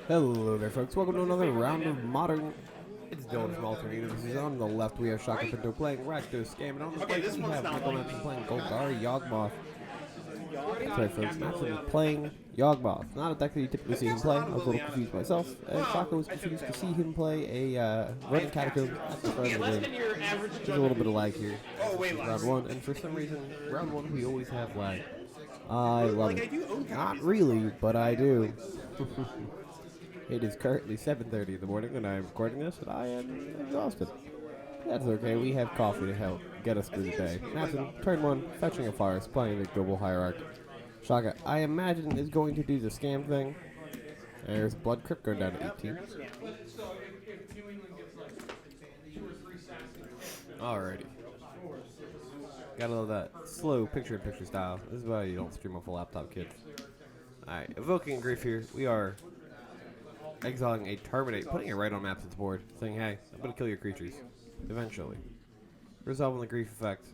Hello there, folks. Welcome to another round of Modern. It's Dylan from Alternate Universes. On the left, we have Shaka Pinto playing Rakdos Scam, and on the right, we have Michael Manson playing Goldar Yawgmoth. Sorry, folks. Manson is playing Yawgmoth. Not a deck that you typically see him play. I was a little confused myself, and Shaka was confused to see him play a running catacomb at the start of the game. There's a little bit of lag here. Round one, and for some reason, round one we always have lag. I love it. Not really, but I do. It is currently 7:30 in the morning when I am recording this, and I am exhausted. That's okay, we have coffee to help get us through the day. Matson, turn one, fetching a forest, playing the global hierarch. Shaka, I imagine, is going to do the scam thing. There's Blood Crypt going down to 18. Alrighty. Gotta love that slow picture-in-picture style. This is why you don't stream off a laptop, kids. Alright, evoking grief here. We are exiling a Terminate, putting it right on Mapson's board, saying, hey, I'm going to kill your creatures. Eventually. Resolving the grief effect.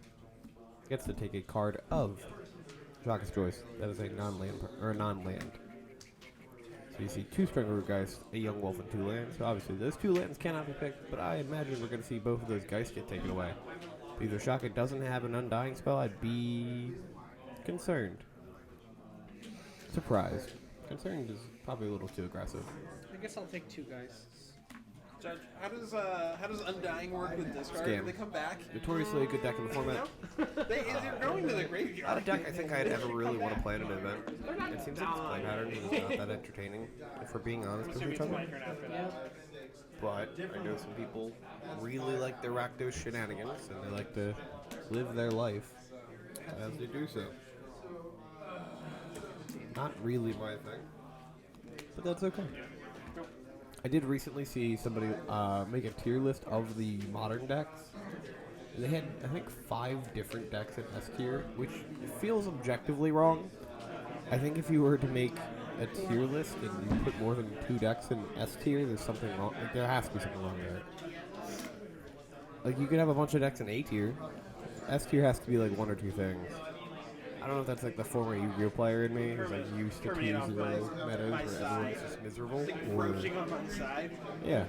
Gets to take a card of Shaka's Choice. That is a non-land. So you see two Strangler Geist, a Yawgmoth, and 2 lands. So obviously those 2 lands cannot be picked, but I imagine we're going to see both of those Geists get taken away. If either Shaka doesn't have an Undying spell, I'd be concerned. Surprised. Concerned is probably a little too aggressive. I guess I'll take 2 guys. Judge, how does Undying work with discard? Scam. Do they come back? Notoriously a good deck in the format. They're going to the graveyard. Not a deck I think I'd ever really want to play in an event. It seems like its play pattern is not that entertaining, if we're being honest with each other. But I know some people really like the Rakdos shenanigans, and they like to live their life as they do so. Not really my thing, but that's okay. I did recently see somebody make a tier list of the modern decks. They had, I think, 5 different decks in S tier, which feels objectively wrong. I think if you were to make a tier list and you put more than 2 decks in S tier, there's something wrong. Like, there has to be something wrong there. Like, you could have a bunch of decks in A tier. S tier has to be like 1 or 2 things. I don't know if that's like the former Yu-Gi-Oh player in me, who's like used to 2-0 metas where everyone's just miserable. Or, yeah.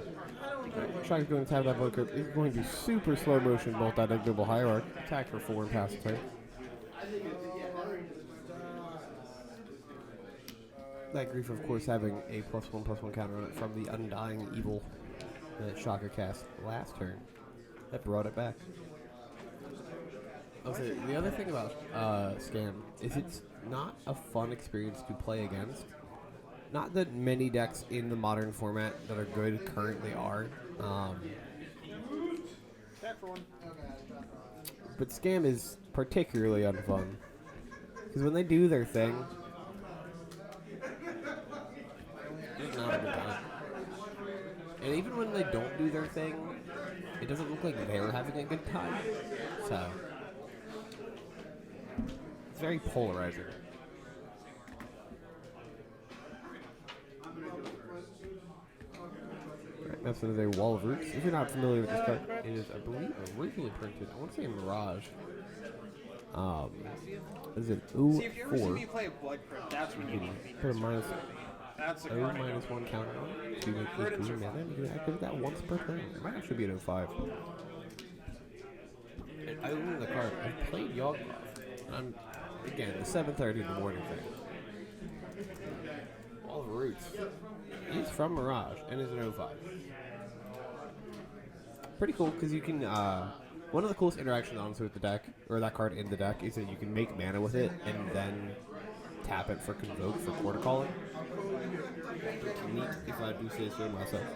Shaka's going to have that book. He's going to super slow motion bolt that Ignoble Hierarch. Attack for 4 and pass the turn. That grief, of course, having a +1/+1 counter on it from the Undying Evil that Shaka cast last turn. That brought it back. Okay, the other thing about Scam is it's not a fun experience to play against. Not that many decks in the modern format that are good currently are. But Scam is particularly unfun. Because when they do their thing, it's not a good time. And even when they don't do their thing, it doesn't look like they're having a good time. So it's very polarizing. Right, that's another Wall of Roots. If you're not familiar with this card, it is, I believe, originally printed. I want to say Mirage. Is it O4? See, if you ever see me play Blood Crypt, that's when you need me. Put a minus That's a O card. -1 counter on it. To make it green mana, and you can activate that once per turn. It might actually be an O5. And I love the card. I played Yawgmoth. Again, the 7:30 in the morning thing. Wall of Roots. He's from Mirage and is an O5. Pretty cool because you can. One of the coolest interactions, honestly, with the deck, or that card in the deck, is that you can make mana with it and then tap it for Convoke for Quarter Calling. Pretty neat, if I do say so myself.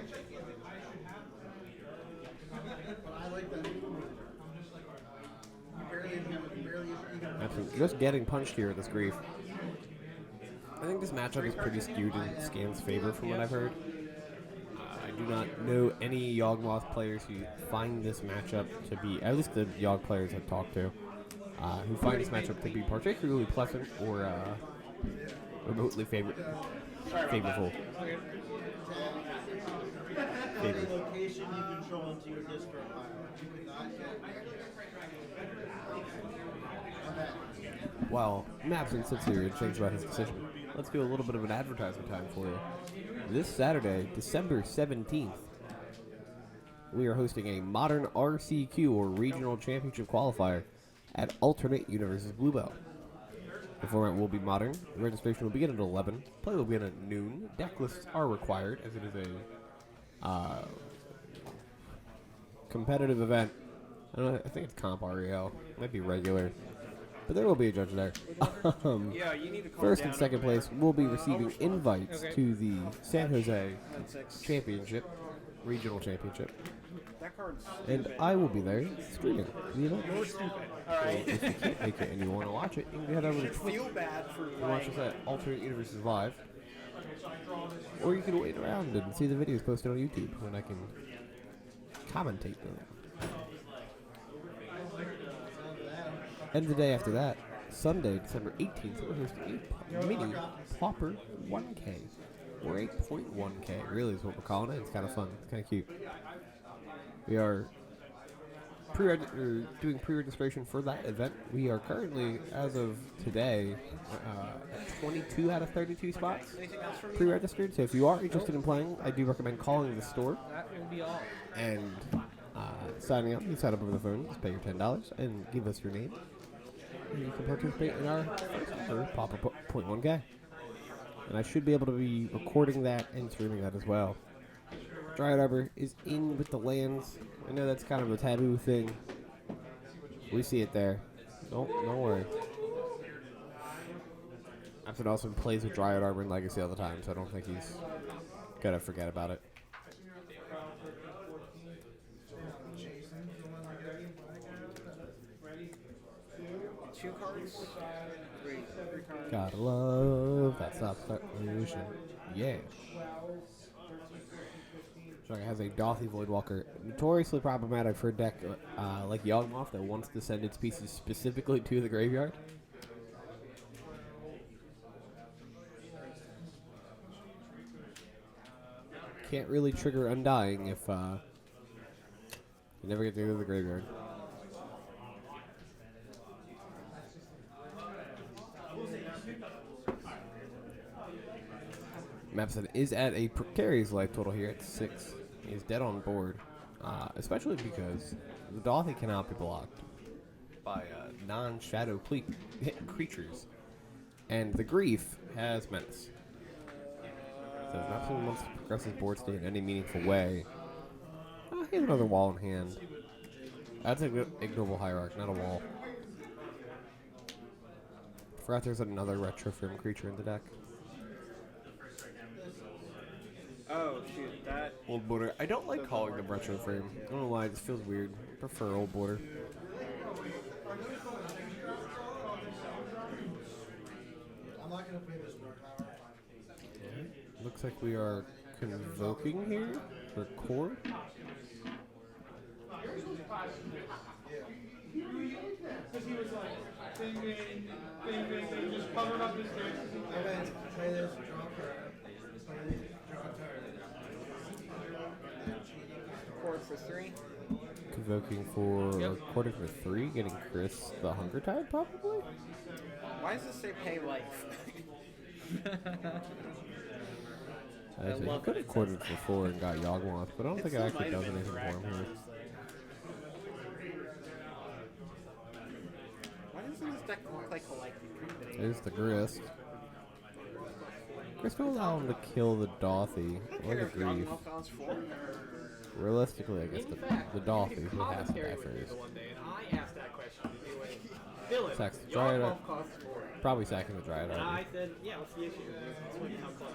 Absolutely. Just getting punched here with this grief. I think this matchup is pretty skewed in Scam's favor from what I've heard. I do not know any Yawgmoth players who find this matchup to be, at least the Yawg players I've talked to, who find this matchup to be particularly pleasant or remotely favorable. Favorable. While Mapson sits here and thinks about his decision, let's do a little bit of an advertisement time for you. this Saturday, December 17th, we are hosting a Modern RCQ, or Regional Championship Qualifier, at Alternate Universes Bluebell. The format will be modern. Registration will begin at 11. Play will begin at noon. Decklists are required, as it is a competitive event. I think it's Comp REL. Might be regular. But there will be a judge there. Yeah, you need to calm First down and second over there. place will be receiving invites Okay. to the San Jose Six. Championship, Regional Championship. That card's And I will be there streaming the event. alright. If you can't make it and you want to watch it, you can head over to Twitch Feel bad for and watch us at Alternate Universes Live. Or you can wait around and see the videos posted on YouTube when I can commentate them. And the day after that, Sunday, December 18th, we're hosting a mini Pauper 1K. Or 8.1K, really is what we're calling it. It's kind of fun. It's kind of cute. We are doing pre-registration for that event. We are currently, as of today, at 22 out of 32 spots Anything else from you? pre-registered. So if you are interested in playing, I do recommend calling the store That will be all. and signing up. You sign up over the phone, just pay your $10 and give us your name. And you can participate in our first ever Pauper 0.1K. And I should be able to be recording that and streaming that as well. Dryad Arbor is in with the lands. I know that's kind of a taboo thing. We see it there. Don't worry. Absent also plays with Dryad Arbor and Legacy all the time, so I don't think he's gonna forget about it. Two cards? Three cards. Gotta love that stop-start motion. Yeah. Shaka has a Dothy Voidwalker. Notoriously problematic for a deck like Yawgmoth that wants to send its pieces specifically to the graveyard. Can't really trigger Undying if you never get to go to the graveyard. Mapson is at a precarious life total here at 6. He's dead on board, especially because the Dothy cannot be blocked by non-shadow creatures, and the Grief has Menace. So if Mapson wants to progress his board state in any meaningful way, he has another wall in hand. That's an ignoble hierarch, not a wall. Forgot there's another retro frame creature in the deck. Oh, shoot, that. Old border. I don't like calling them retro frame. I don't know why. It just feels weird. I prefer old border. Looks like we are convoking here for core. Cord for 3. Convoking for quarter for 3, getting Chris the Hunger Tide, probably? Why does this say pay life? I see. He could have quartered for 4 and got Yawgmoth, but I don't think it actually does anything for him here. Why doesn't this deck look like collecting? There's the Grist. Grist will allow him to kill the Dothy or the Grief. Realistically, I guess the Dothy who has to die first. One day, and I asked that question. Anyway, Dylan, Sacks the Dryad Arbor. Yawgmoth costs 4. Probably sacking the Dryad And Arbor. I said, yeah, what's the issue? That's what how close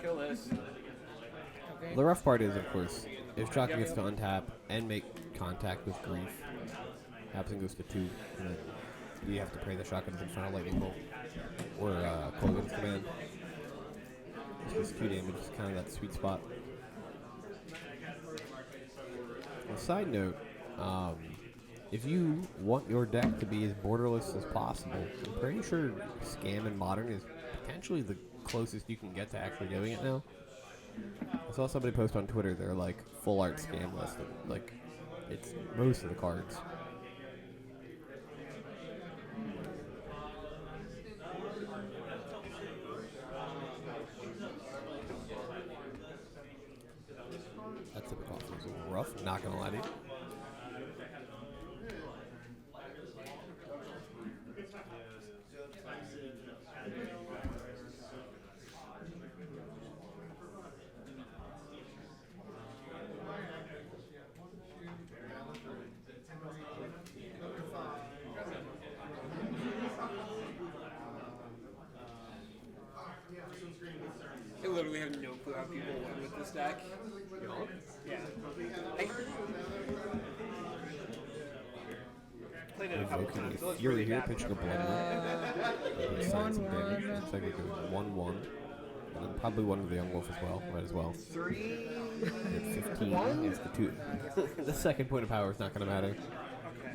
Kill this. Okay. The rough part is, of course, if Shock gets to untap and make contact with Grief, Absent goes to 2, and then you have to pray the shotgun doesn't find a lightning bolt or Colgan's command. Just 2 damage is kind of that sweet spot. On a side note, if you want your deck to be as borderless as possible, I'm pretty sure Scam and Modern is potentially the closest you can get to actually doing it now. I saw somebody post on Twitter, they're like full art Scam list, and, like it's most of the cards. Yawgmoth, not gonna lie to you. I literally have no clue how people win with this deck. Yeah. I played it a couple Invoking times. It a looks Fury really here, bad. pitching a Blood Moon. Assign some damage. Looks like we're doing 1/1. And then probably one with the Yawgmoth as well. Might as well. 3. At 15 is the 2. The second point of power is not going to matter. Okay.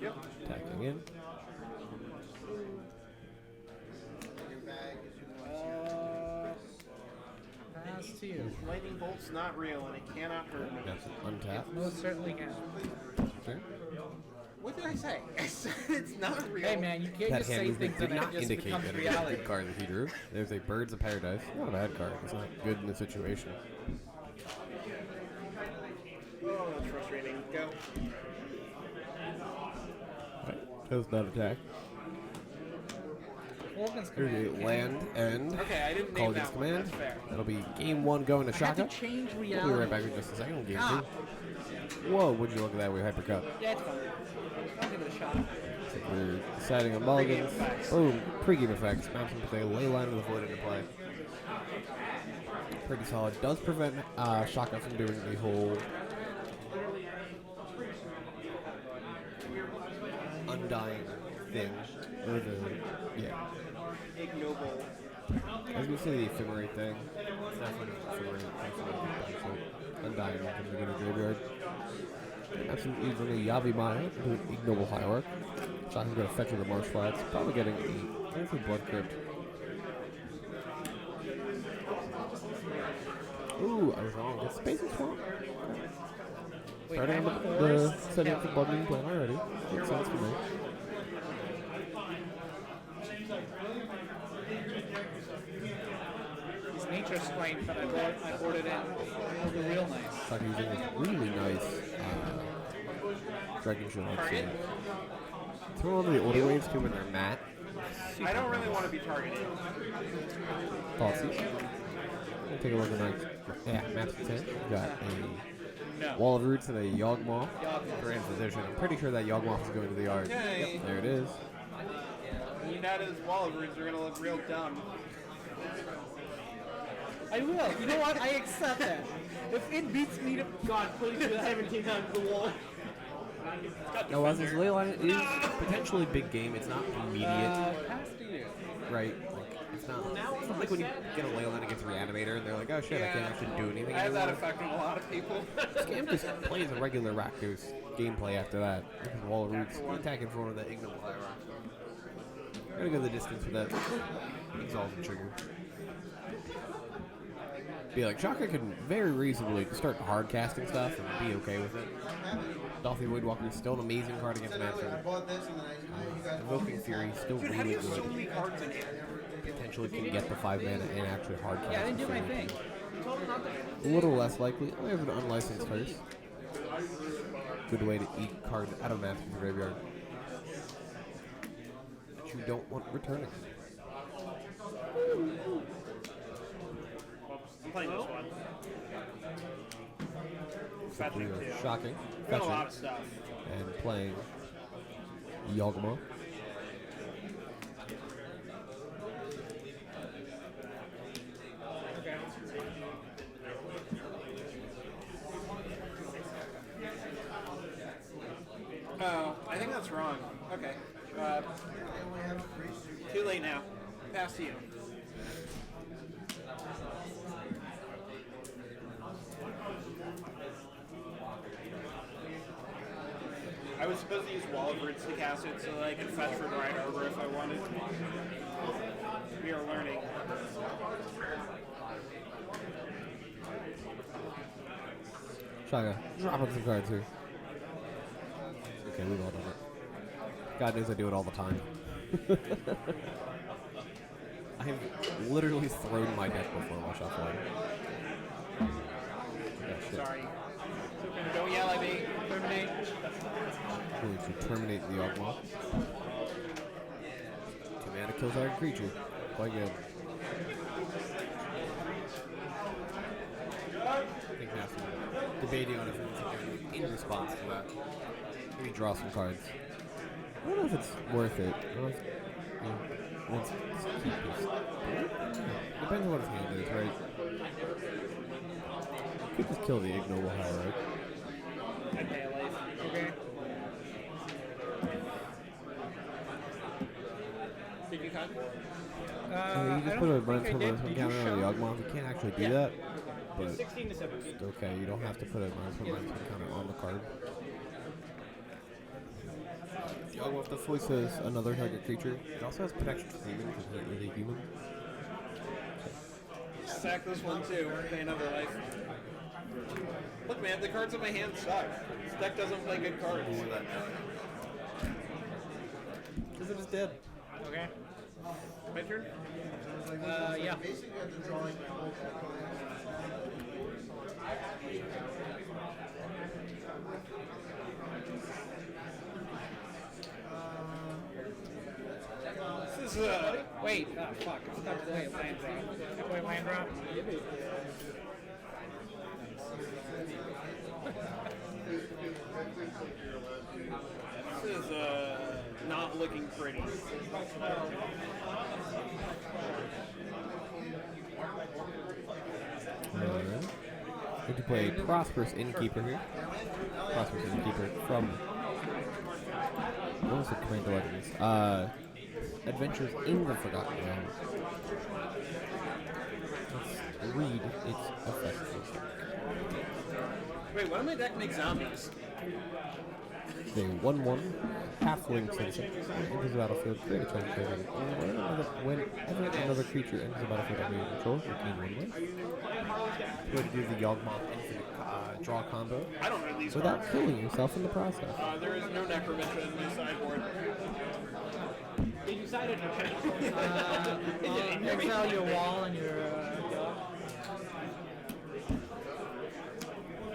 Yep. Attacking in. Pass to you. Lightning bolt's not real and it cannot hurt me. That's an untap. Most certainly can. Sure. What did I say? I said it's not real. Hey man, you can't That just hand say movement things did and not it just indicate becomes that it was a reality. good card that he drew. There's a Birds of Paradise. Not a bad card. It's not good in the situation. Oh, that's frustrating. Go. Alright, chose not attack. Morgan's Here's command. a land and Okay, I didn't call name against that one. command. That's fair. That'll be game 1 going to I had to Shaka. change We'll reality. be right back in just a second. On game Ah. 2. Whoa, would you look at that? We hypercut. Yeah, it's fine. I'll give it a shot. We're deciding on mulligans. Boom. Pre-game effects. Mountain with a ley line with a void into play. Pretty solid. Does prevent Shaka from doing the whole undying thing. Or the, yeah. Ignoble. I was going to say the ephemerate thing. It's not from ephemerate. It's actually undying from the beginning of the graveyard. Absolutely from the Yawgmoth to an ignoble hierarch. Shaka's going to fetch with the marsh flats. Probably getting a blood crypt. Ooh, I was wrong. It's Space and Swamp. Wait, Starting I'm on a the forest. setting up the Blood Moon plan already. Makes sense to me. It's nature strength, but I boarded in. It'll be real nice. Shaka using this really nice Dragon Shield. Throw all the order waves too when they're matte. I don't really want to be targeted. Policies. We'll take a look at that. Yeah, math for 10. Got a No. Wall of Roots and a Yawgmoth. Yawgmoth. Grand position. I'm pretty sure that Yawgmoth is going to the yard. Yay. Yep, there it is. Unita's wall of roots are gonna look real dumb. I will. You know what? I accept that. If it beats me to God, please do 17 times the wall. No, as this Leyline is potentially big game. It's not immediate, Pass to you. right? Like, it's not like when you get a Leyline against Reanimator and they're like, oh shit, I can't actually do anything I have that anymore. affecting a lot of people. This game just plays a regular Rakdos gameplay after that. Because Wall of Roots, attacking for one of the ignoble hierarchs. Gotta go the distance with that Exalted trigger. Be like, Shaka can very reasonably start hard casting stuff and be okay with it. Dolphy Voidwalker is still an amazing card against Manfred. Invoking Fury still Dude, how do really you have so good. many cards in here? Potentially can get the 5 mana and actually hard cast. Yeah, I didn't do my Fury. thing. A little less likely. I have an unlicensed curse. Good way to eat cards out of Manfred's graveyard that you don't want returning. I'm playing this one. Fetching too. Shocking. We got a Fetching. lot of stuff. And playing Yawgmoth. Oh, I think that's wrong. Okay. Too late now. Pass to you. I was supposed to use Wall of Roots to cast it so that I could fetch for Bright Arbor if I wanted. We are learning. Shaka, drop up some cards here. Okay, we've all done it. God knows I do it all the time. have literally thrown my deck before while shuffling. Sorry. Don't yell at me. Terminate. Going to terminate the Yawgmoth. 2 mana kills our creature. Quite good. I think that's debating on if it's in response to that. Maybe draw some cards. I don't know if it's worth it. I don't know if, let's keep this. Depends on what his hand is, right? Could just kill the ignoble high, right? I pay a life. Okay. Did you cut? You just put a minus 1 minus 1 counter on the Yawgmoth. You can't actually do that. But 16 to 17. it's okay. You don't have to put a minus 1 counter on the card. Yawgmoth this voices another target creature. It also has protection for humans if it is a human. Sack this one too. Pay another life. Look, man, the cards in my hand suck. This deck doesn't play good cards. Because it is dead. Okay. My turn? Yeah. This is wait. Oh, fuck. I'm stuck to wait. Land drop. Wait, land drop? This is not looking pretty. We can play Prosperous Innkeeper here. Prosperous Innkeeper from what was the Commander Legends? Adventures in the Forgotten Realms. Let's read its effects. Wait, why did my deck make zombies? They 1/1 halfling citizen enters the battlefield, create a target token. Whenever another creature enters the battlefield under your control, you gain 1 life. Go to do the Yawgmoth infinite draw combo I don't know these without cards. killing yourself in the process. There is no Necromancer in my sideboard. Did you side it? Exile your wall and your.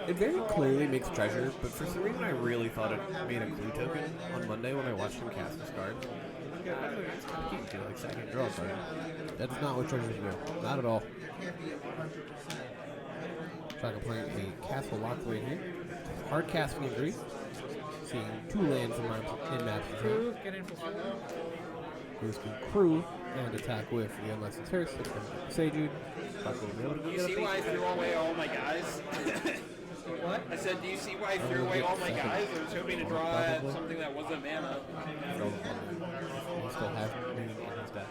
It very clearly makes treasure, but for some reason I really thought it made a clue token on Monday when I watched him cast this card. It's kind of cute to like second draw card. That's not what treasures do. Not at all. Trying to play the Castle Lockaway here. Hard casting in Greece. Seeing 2 lands in Master's hand. Get in for Goes to Crew and attack with the Unlicensed Hearse. Sejude. Do you see why I threw away all my guys? What? I said, do you see why I threw away all my guys? I was hoping to draw at something that wasn't mana. He still has Moon in his deck.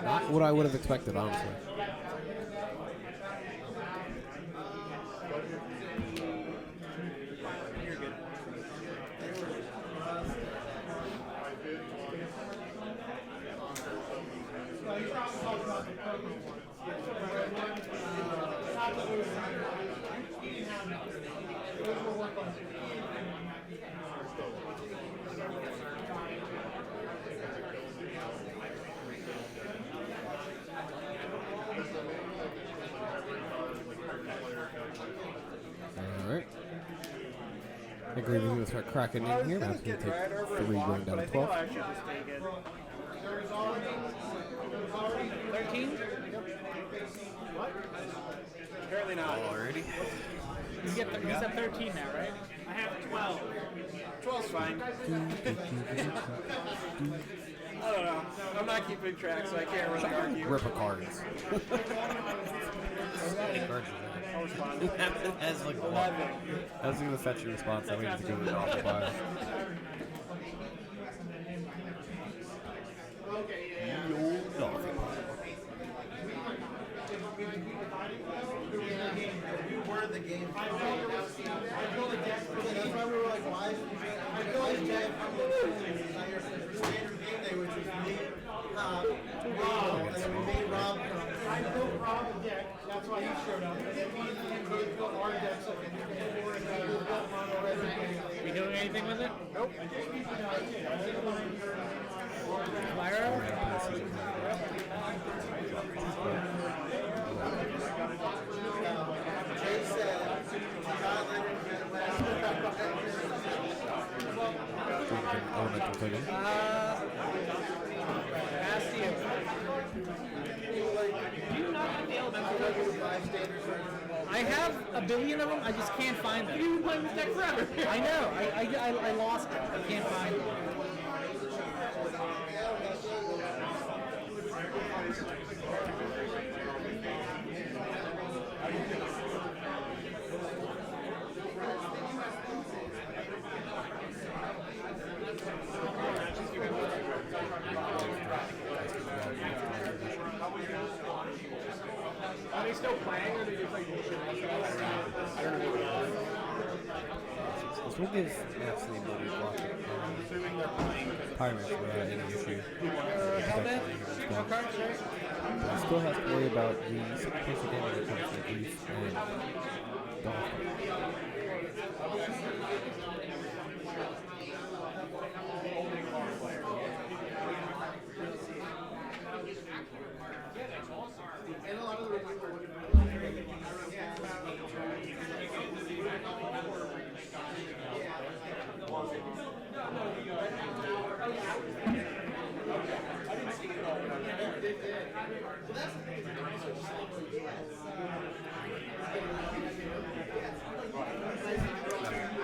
Not what I would have expected, honestly. Alright. I agree we're going to start cracking in here. That's going to take 3 going down to 12. 13? Apparently not. Already. You said 13 now, right? I have 12. 12's fine. I don't know. I'm not keeping track, so I can't really argue. Rip of cards. How many cards is that? I'll respond. It has like 1. I was going to fetch your response. I waited to go to the off the bio. The game. I built a deck for the game. That's why we were like, why? I built a deck from the standard game Wednesday, which was me, and then we made Rob come. I built Rob a deck. That's why he showed up. And then me and him both built our decks like a before and we built Mono Red and We doing anything with it? Nope. Lyra? Jay said, God, let him get away. Elemental token. Ask you. Do you not have the elemental I have a billion of them, I just can't find them. You've been playing this deck forever. I know, I lost it. I can't find them. Are they still playing or are they just like bullshit? I don't know. This will give Maps the ability to block Pirates without any issue. Hellbent? No cards, right? But it still has to worry about the 6% damage that comes from Grief and Dolphin.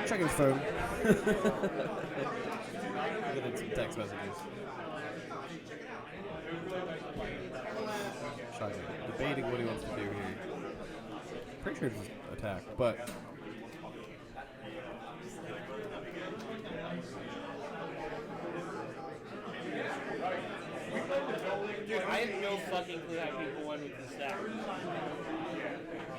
Checking his phone. Getting some text messages. Shocking. Debating what he wants to do here. Pretty sure it's just attack, but Dude, I have no fucking clue how people won with this deck.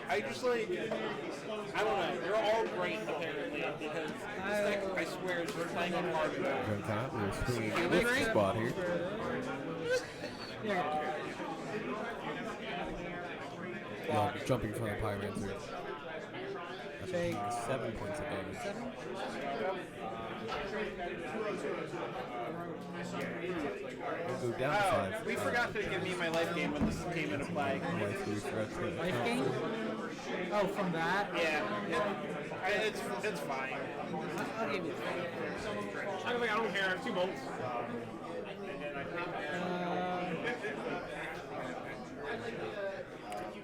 I just like, I don't know. They're all great apparently because this deck, I swear, is just playing on hard mode. going top. We're swinging with spot here. Y'all jumping from the Pyrancer. That's taking 7 points of damage. We'll go down to 5. We forgot to give me my life game when this came into play. Life gain? Oh, from that? Yeah, it's fine. I'll give you I don't care. I have 2 bolts.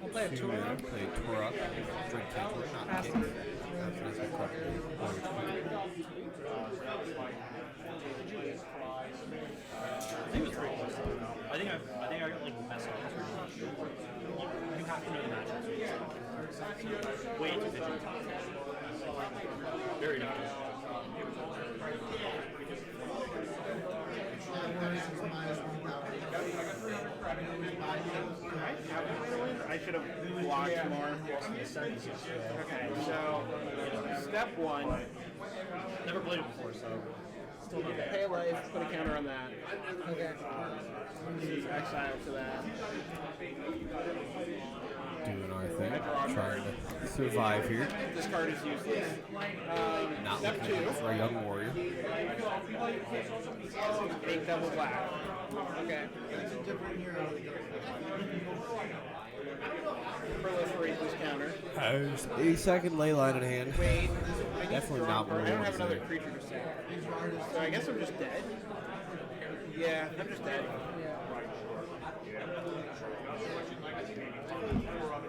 I'll play a Two tour. mana, play Torok, drink Temple, not Pass kick. them. That's a card. I think I got like the best cards. You have to know the matchups. Way too efficient. Very difficult. I should have blocked more. Okay, so step 1. Never played it before, so still not bad. Pay a life, put a counter on that. Okay. Use exile to that. Doing our thing, trying to survive here. This card is useless. Not Step looking 2. for a young warrior. Make double black. Okay. Proliferate this counter. Has a second leyline in hand. Wait. Definitely not what I we don't want have to another see. creature to sack. So I guess I'm just dead. Yeah, I'm just dead.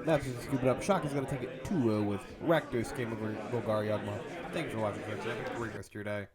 That's just scoop it up. Shock is going to take it 2-0 with Rakdos game over Golgari Yagmoth. Thanks for watching, folks. Have a great rest of your day.